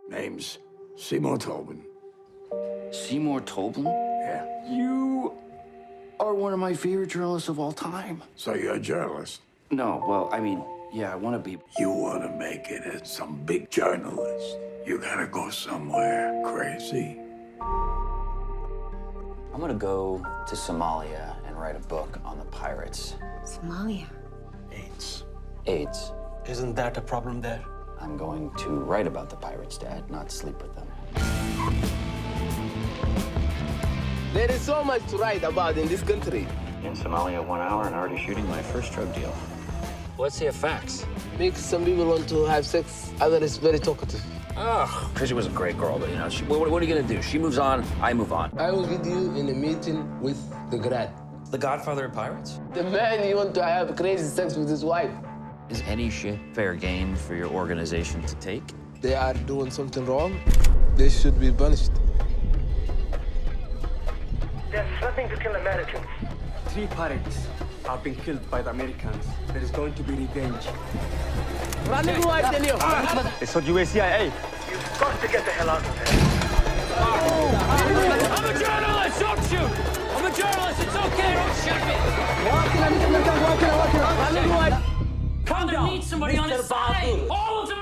Name's Seymour Tobin. Seymour Tobin? Yeah. You are one of my favorite journalists of all time. So you're a journalist. No, well, I mean, yeah, I want to be. You want to make it as some big journalist. You gotta go somewhere crazy. I'm gonna go to Somalia and write a book on the pirates. Somalia? AIDS. Isn't that a problem there? I'm going to write about the pirates, Dad, not sleep with them. There is so much to write about in this country. In Somalia 1 hour and already shooting my first drug deal. Let's see a fax. Makes some people want to have sex, others very talkative. Oh, Chrissy was a great girl, but, you know, what are you gonna do? She moves on, I move on. I was with you in a meeting with the grad. The Godfather of Pirates? The man you want to have crazy sex with his wife. Is any shit fair game for your organization to take? They are doing something wrong. They should be punished. They're threatening to kill Americans. 3 pirates have been killed by the Americans. There is going to be revenge. Running away, I tell you. It's what USCIA. You've got to get the hell out of there. I'm a journalist, don't shoot! I'm a journalist, it's okay, don't shoot me! Running away. Calm down. Need somebody on his side! All of them